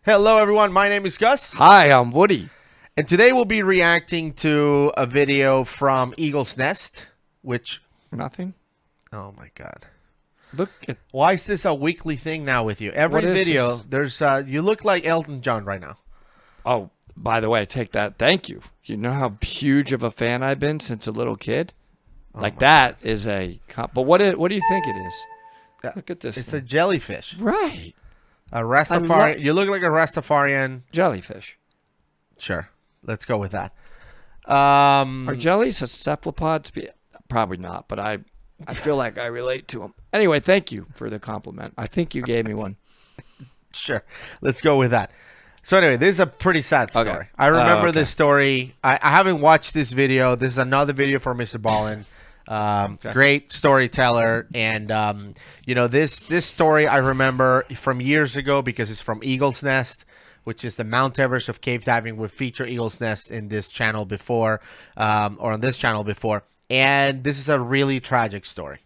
Hello, everyone. My name is Gus. Hi, I'm Woody. And today we'll be reacting to a video from Eagle's Nest, which... Nothing? Oh, my God. Look at... Why is this a weekly thing now with you? Every video, there's... you look like Elton John right now. Oh, by the way, take that. Thank you. You know how huge of a fan I've been since a little kid? Like that God. Is a... But what do you think it is? Look at this It's thing. a jellyfish. Right. A Rastafarian. You look like a Rastafarian. Jellyfish. Sure. Let's go with that. Are jellies a cephalopods? Probably not, but I feel like I relate to them. Anyway, thank you for the compliment. I think you gave me one. Sure. Let's go with that. So anyway, this is a pretty sad story. Okay. I remember this story. I haven't watched this video. This is another video for Mr. Ballin. Great storyteller, and you know, this story I remember from years ago because it's from Eagle's Nest, which is the Mount Everest of cave diving. We've featured Eagle's Nest in this channel before, or on this channel before, and this is a really tragic story.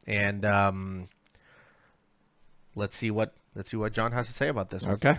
And let's see what John has to say about this one. Okay.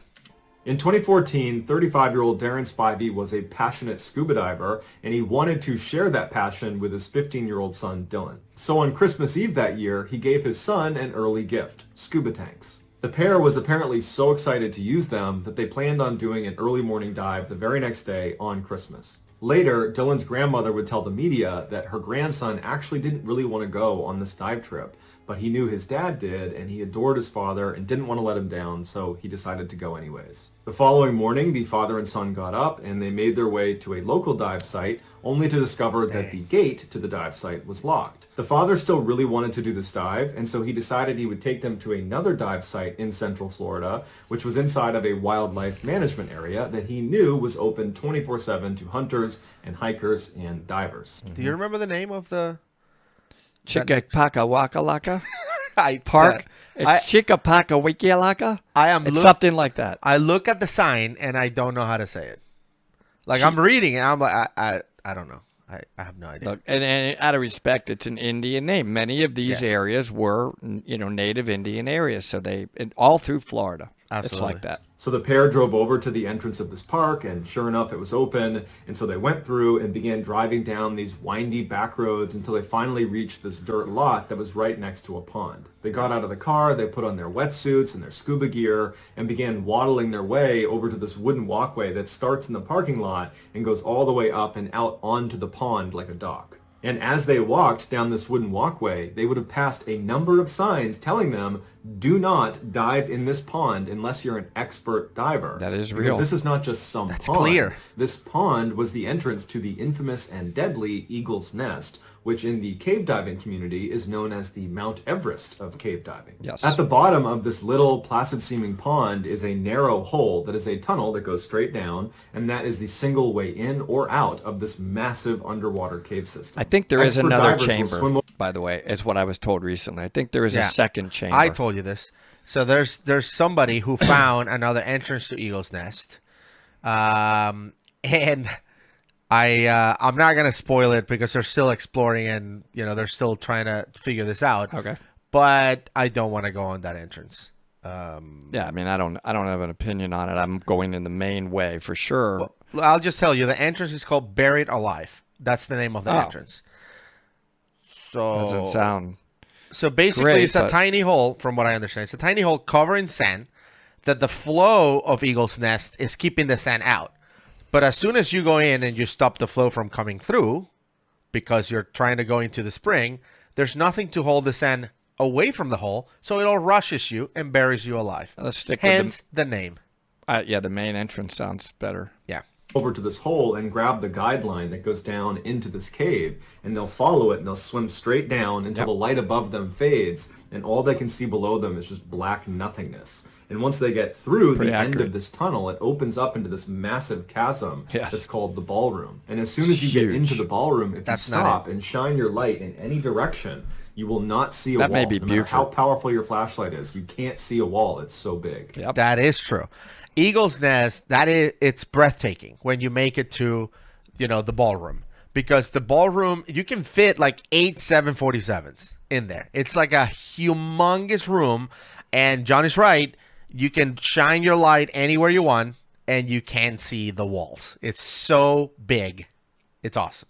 In 2014, 35-year-old Darrin Spivey was a passionate scuba diver, and he wanted to share that passion with his 15-year-old son, Dillon. So on Christmas Eve that year, he gave his son an early gift, scuba tanks. The pair was apparently so excited to use them that they planned on doing an early morning dive the very next day on Christmas. Later, Dillon's grandmother would tell the media that her grandson actually didn't really want to go on this dive trip, but he knew his dad did, and he adored his father and didn't want to let him down, so he decided to go anyways. The following morning, the father and son got up, and they made their way to a local dive site, only to discover that the gate to the dive site was locked. The father still really wanted to do this dive, and so he decided he would take them to another dive site in Central Florida, which was inside of a wildlife management area that he knew was open 24/7 to hunters and hikers and divers. Do you remember the name of the... Chickapaka Park? It's Chickapaka Wikialaka? It's something like that. I look at the sign and I don't know how to say it. Like I'm reading it, I'm like, I don't know. I have no idea. Look, and out of respect, it's an Indian name. Many of these areas were, you know, native Indian areas, so all through Florida. Absolutely. It's like that. So the pair drove over to the entrance of this park, and sure enough, it was open. And so they went through and began driving down these windy back roads until they finally reached this dirt lot that was right next to a pond. They got out of the car, they put on their wetsuits and their scuba gear, and began waddling their way over to this wooden walkway that starts in the parking lot and goes all the way up and out onto the pond like a dock. And as they walked down this wooden walkway, they would have passed a number of signs telling them, do not dive in this pond unless you're an expert diver. That is real. Because this is not just some pond. That's clear. This pond was the entrance to the infamous and deadly Eagle's Nest, which in the cave diving community is known as the Mount Everest of cave diving. Yes. At the bottom of this little placid-seeming pond is a narrow hole that is a tunnel that goes straight down, and that is the single way in or out of this massive underwater cave system. I think there is another chamber, by the way, is what I was told recently. I think there is a second chamber. I told you this. So there's somebody who found another entrance to Eagle's Nest, and I'm not gonna spoil it because they're still exploring and you know they're still trying to figure this out. Okay. But I don't want to go on that entrance. Yeah, I mean I don't have an opinion on it. I'm going in the main way for sure. Well, I'll just tell you the entrance is called Buried Alive. That's the name of the entrance. So doesn't sound. So basically, it's a tiny hole, from what I understand. It's a tiny hole covered in sand that the flow of Eagle's Nest is keeping the sand out. But as soon as you go in and you stop the flow from coming through, because you're trying to go into the spring, there's nothing to hold the sand away from the hole, so it all rushes you and buries you alive. Let's stick Hence the name. Yeah, the main entrance sounds better. Yeah. Over to this hole and grab the guideline that goes down into this cave, and they'll follow it and they'll swim straight down until the light above them fades, and all they can see below them is just black nothingness. And once they get through end of this tunnel, it opens up into this massive chasm that's called the Ballroom. And as soon as you get into the Ballroom, if you stop and shine your light in any direction, you will not see a wall. May be no matter how powerful your flashlight is, you can't see a wall. It's so big. Yep. That is true. Eagle's Nest, it's breathtaking when you make it to, you know, the Ballroom. Because the Ballroom, you can fit like 8 747s in there. It's like a humongous room. And John is right. You can shine your light anywhere you want, and you can see the walls. It's so big. It's awesome.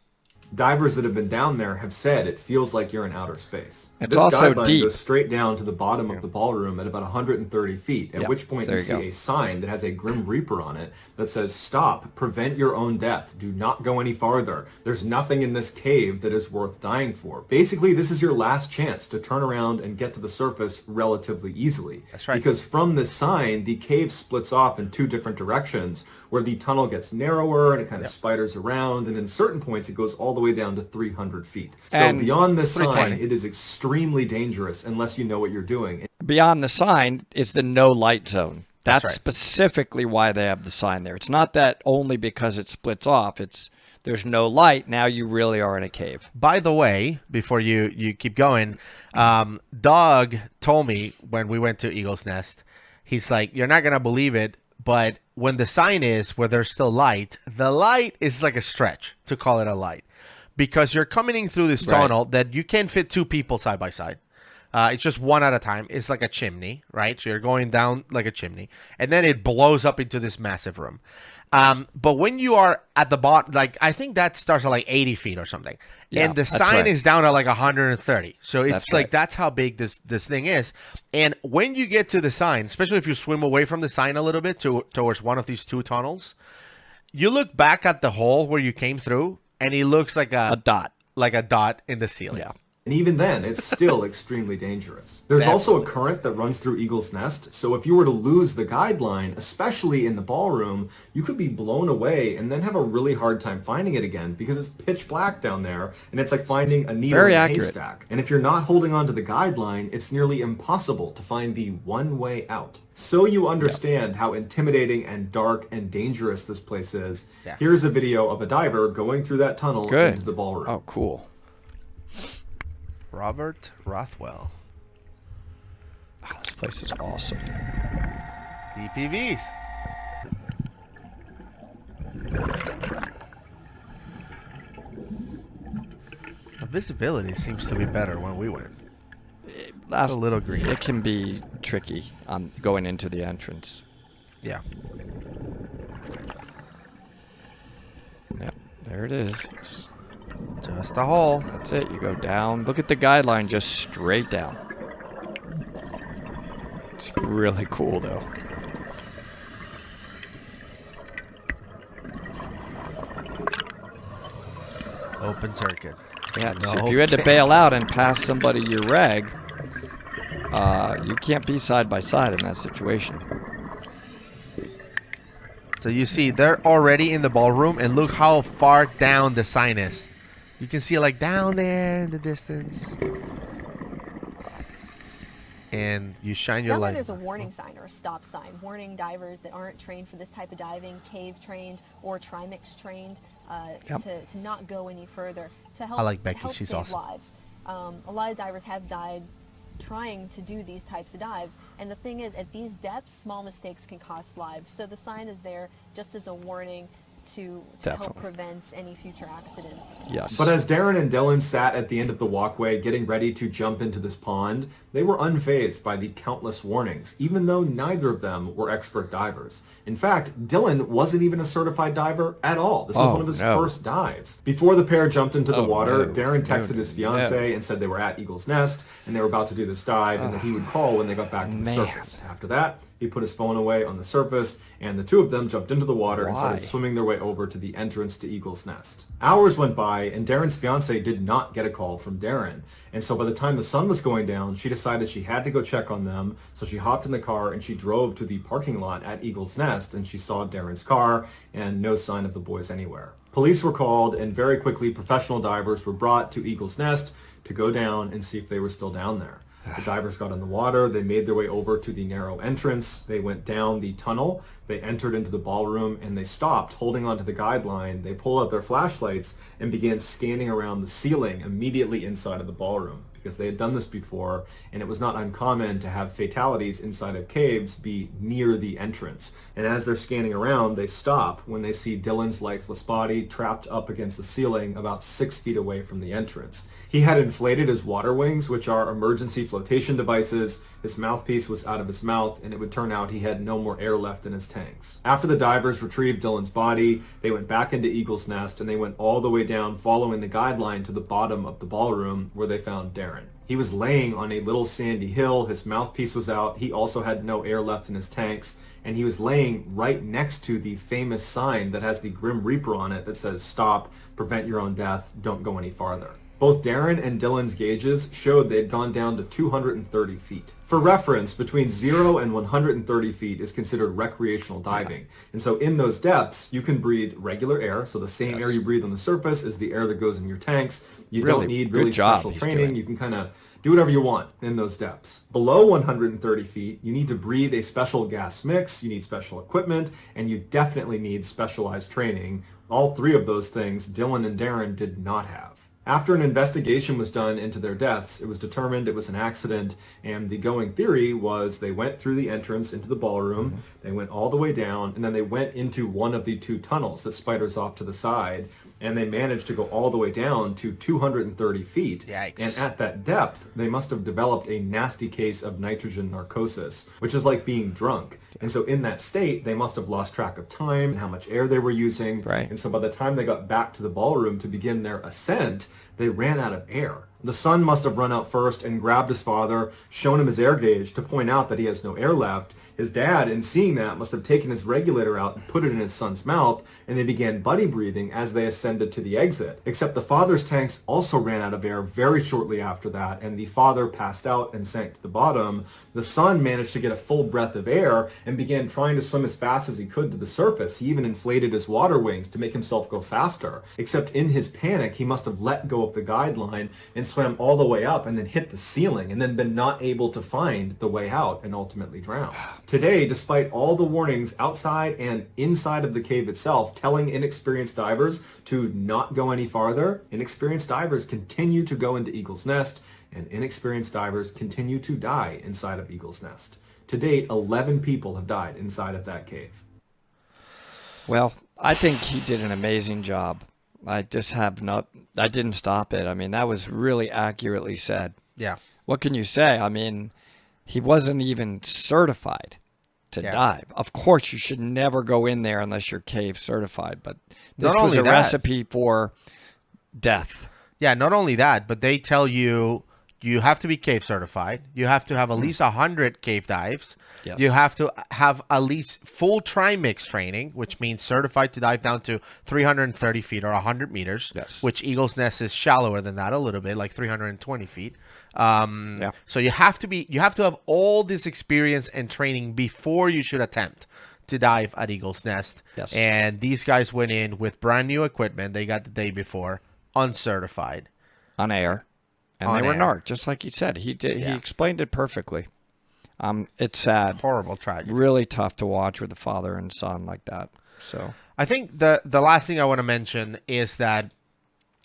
Divers that have been down there have said it feels like you're in outer space. It's this also guideline deep. goes straight down to the bottom of the ballroom at about 130 feet, at which point you see a sign that has a Grim Reaper on it that says, "Stop, prevent your own death, do not go any farther. There's nothing in this cave that is worth dying for." Basically, this is your last chance to turn around and get to the surface relatively easily. That's right. Because from this sign, the cave splits off in two different directions, where the tunnel gets narrower and it kind of spiders around, and in certain points it goes all the way down to 300 feet. So And beyond this sign, it is extremely dangerous unless you know what you're doing. Beyond the sign is the no light zone. That's right. specifically why they have the sign there. It's not that only because it splits off. It's there's no light. Now you really are in a cave. By the way, before you keep going, Doug told me when we went to Eagle's Nest, he's like, "You're not going to believe it, but when the sign is where there's still light, the light is like a stretch to call it a light. Because you're coming in through this tunnel that you can't fit two people side by side. It's just one at a time. It's like a chimney, right? So you're going down like a chimney. And then it blows up into this massive room. But when you are at the bottom, like I think that starts at like 80 feet or something. Yeah, and the sign is down at like 130. So it's that's how big this thing is. And when you get to the sign, especially if you swim away from the sign a little bit towards one of these two tunnels, you look back at the hole where you came through, and it looks like a dot. Like a dot in the ceiling. Yeah. And even then, it's still extremely dangerous. There's also a current that runs through Eagle's Nest, so if you were to lose the guideline, especially in the ballroom, you could be blown away and then have a really hard time finding it again because it's pitch black down there, and it's like finding a needle in a haystack. And if you're not holding on to the guideline, it's nearly impossible to find the one way out. So you understand how intimidating and dark and dangerous this place is. Yeah. Here's a video of a diver going through that tunnel into the ballroom. Oh, cool. Robert Rothwell. Oh, this place is awesome. DPVs. The visibility seems to be better when we went. It's a little green. It can be tricky on going into the entrance. Yeah. Yep, there it is. Just a hole. That's it. You go down. Look at the guideline, just straight down. It's really cool, though. Open circuit. Yeah, so if you had to bail out and pass somebody your rag, you can't be side by side in that situation. So you see, they're already in the ballroom, and look how far down the sign is. You can see it like down there in the distance. And you shine your light. There's a warning sign or a stop sign warning divers that aren't trained for this type of diving, cave trained or trimix trained, to not go any further, to help, I like Becky. help She's save awesome. lives. A lot of divers have died trying to do these types of dives, and the thing is, at these depths, small mistakes can cost lives. So the sign is there just as a warning to help prevent any future accidents. Yes. But as Darrin and Dillon sat at the end of the walkway getting ready to jump into this pond, they were unfazed by the countless warnings, even though neither of them were expert divers. In fact, Dillon wasn't even a certified diver at all. This was one of his first dives. Before the pair jumped into the water, Darrin texted his fiancée and said they were at Eagle's Nest and they were about to do this dive and that he would call when they got back to the surface. After that, he put his phone away on the surface, and the two of them jumped into the water and started swimming their way over to the entrance to Eagle's Nest. Hours went by, and Darrin's fiancée did not get a call from Darrin. And so by the time the sun was going down, she decided she had to go check on them. So she hopped in the car and she drove to the parking lot at Eagle's Nest, and she saw Darrin's car and no sign of the boys anywhere. Police were called, and very quickly professional divers were brought to Eagle's Nest to go down and see if they were still down there. The divers got in the water, they made their way over to the narrow entrance, they went down the tunnel, they entered into the ballroom, and they stopped, holding onto the guideline. They pulled out their flashlights and began scanning around the ceiling immediately inside of the ballroom, because they had done this before, and it was not uncommon to have fatalities inside of caves be near the entrance. And as they're scanning around, they stop when they see Dillon's lifeless body trapped up against the ceiling about 6 feet away from the entrance. He had inflated his water wings, which are emergency flotation devices. His mouthpiece was out of his mouth, and it would turn out he had no more air left in his tanks. After the divers retrieved Dillon's body, they went back into Eagle's Nest, and they went all the way down following the guideline to the bottom of the ballroom, where they found Darrin. He was laying on a little sandy hill. His mouthpiece was out. He also had no air left in his tanks. And he was laying right next to the famous sign that has the Grim Reaper on it that says, "Stop, prevent your own death, don't go any farther." Both Darrin and Dillon's gauges showed they had gone down to 230 feet. For reference, between 0 and 130 feet is considered recreational diving. And so in those depths, you can breathe regular air. So the same air you breathe on the surface is the air that goes in your tanks. You don't need really special training. You can kind of do whatever you want in those depths. Below 130 feet, you need to breathe a special gas mix, you need special equipment, and you definitely need specialized training. All three of those things Dillon and Darrin did not have. After an investigation was done into their deaths, it was determined it was an accident, and the going theory was they went through the entrance into the ballroom, they went all the way down, and then they went into one of the 2 tunnels that spiders off to the side, and they managed to go all the way down to 230 feet. Yikes. And at that depth, they must have developed a nasty case of nitrogen narcosis, which is like being drunk. And so in that state, they must have lost track of time and how much air they were using. Right. And so by the time they got back to the ballroom to begin their ascent, they ran out of air. The son must have run out first and grabbed his father, shown him his air gauge to point out that he has no air left. His dad, in seeing that, must have taken his regulator out and put it in his son's mouth, and they began buddy breathing as they ascended to the exit. Except the father's tanks also ran out of air very shortly after that, and the father passed out and sank to the bottom. The son managed to get a full breath of air and began trying to swim as fast as he could to the surface. He even inflated his water wings to make himself go faster. Except in his panic, he must have let go of the guideline and swam all the way up and then hit the ceiling and then been not able to find the way out and ultimately drowned. Today, despite all the warnings outside and inside of the cave itself telling inexperienced divers to not go any farther, inexperienced divers continue to go into Eagle's Nest, and inexperienced divers continue to die inside of Eagle's Nest. To date, 11 people have died inside of that cave. Well, I think he did an amazing job. I didn't stop it. I mean, that was really accurately said. Yeah. What can you say? I mean, he wasn't even certified to dive. Of course, you should never go in there unless you're cave certified, but this was a recipe for death. Yeah, not only that, but they tell you you have to be cave certified. You have to have at least 100 cave dives. Yes. You have to have at least full trimix training, which means certified to dive down to 330 feet or 100 meters, which Eagle's Nest is shallower than that a little bit, like 320 feet. So you have to have all this experience and training before you should attempt to dive at Eagle's Nest. Yes. And these guys went in with brand new equipment they got the day before, uncertified. On air. And they were narked, just like he said. He did. Yeah. He explained it perfectly. It's sad. Horrible tragedy. Really tough to watch with a father and son like that. So I think the last thing I want to mention is that,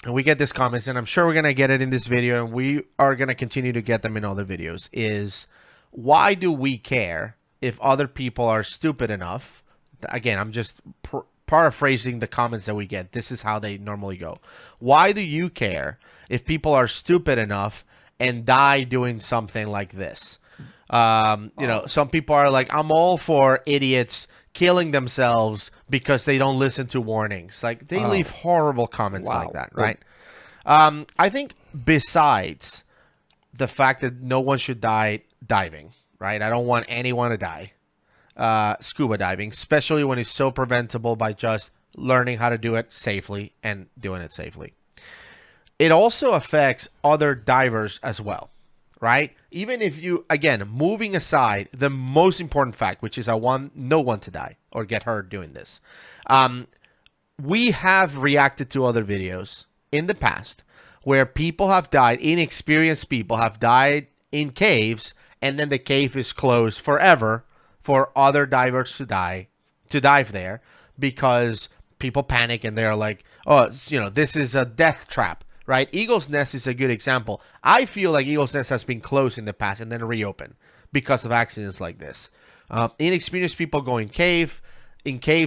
and we get these comments, and I'm sure we're going to get it in this video, and we are going to continue to get them in other videos, is why do we care if other people are stupid enough? Again, I'm just paraphrasing the comments that we get. This is how they normally go. Why do you care if people are stupid enough and die doing something like this? You know, some people are like, I'm all for idiots killing themselves because they don't listen to warnings. Like, they leave horrible comments like that, right? I think besides the fact that no one should die diving, right? I don't want anyone to die scuba diving, especially when it's so preventable by just learning how to do it safely and doing it safely. It also affects other divers as well, right? Even if you, again, moving aside the most important fact, which is I want no one to die or get hurt doing this. We have reacted to other videos in the past where people have died, inexperienced people have died in caves, and then the cave is closed forever for other divers to dive there because people panic and they're like, oh, you know, this is a death trap. Right? Eagle's Nest is a good example. I feel like Eagle's Nest has been closed in the past and then reopened because of accidents like this. Inexperienced people go in caves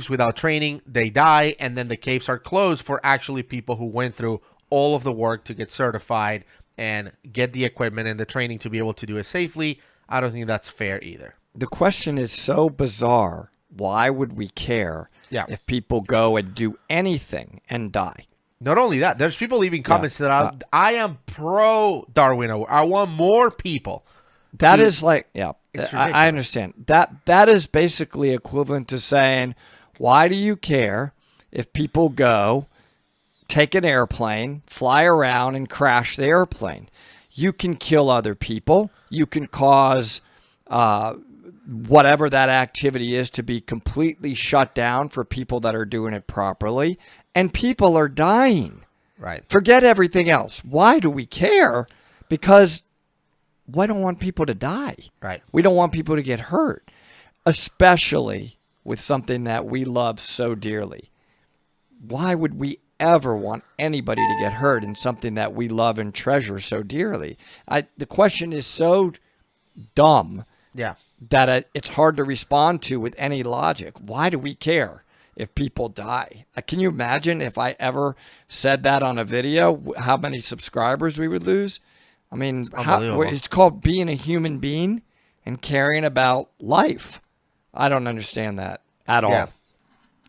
without training, they die, and then the caves are closed for actually people who went through all of the work to get certified and get the equipment and the training to be able to do it safely. I don't think that's fair either. The question is so bizarre. Why would we care if people go and do anything and die? Not only that, there's people leaving comments that I am pro Darwin. I want more people. That is like, I understand. That is basically equivalent to saying, why do you care if people go take an airplane, fly around, and crash the airplane? You can kill other people. You can cause whatever that activity is to be completely shut down for people that are doing it properly. And people are dying. Right. Forget everything else. Why do we care? Because we don't want people to die. Right. We don't want people to get hurt, especially with something that we love so dearly. Why would we ever want anybody to get hurt in something that we love and treasure so dearly? The question is so dumb that it's hard to respond to with any logic. Why do we care if people die? Can you imagine if I ever said that on a video, how many subscribers we would lose? I mean, it's called being a human being and caring about life. I don't understand that at all.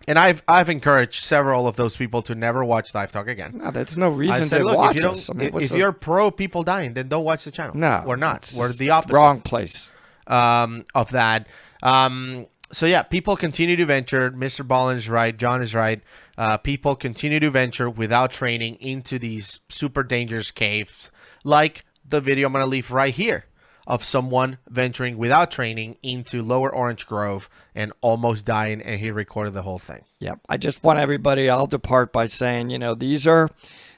And I've encouraged several of those people to never watch Dive Talk again. No, that's no reason to watch us. I mean, if you're pro people dying, then don't watch the channel. No, we're not. We're the opposite. Wrong place. Of that. So yeah, people continue to venture. Mr. Ballin is right. John is right. People continue to venture without training into these super dangerous caves, like the video I'm going to leave right here of someone venturing without training into Lower Orange Grove and almost dying, and he recorded the whole thing. Yep. I just want everybody, I'll depart by saying, these are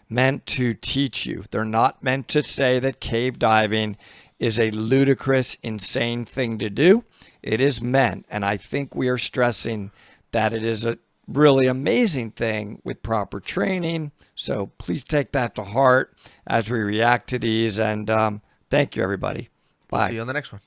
meant to teach you. They're not meant to say that cave diving is a ludicrous, insane thing to do. It is meant, and I think we are stressing that it is a really amazing thing with proper training. So please take that to heart as we react to these. And thank you, everybody. Bye. See you on the next one.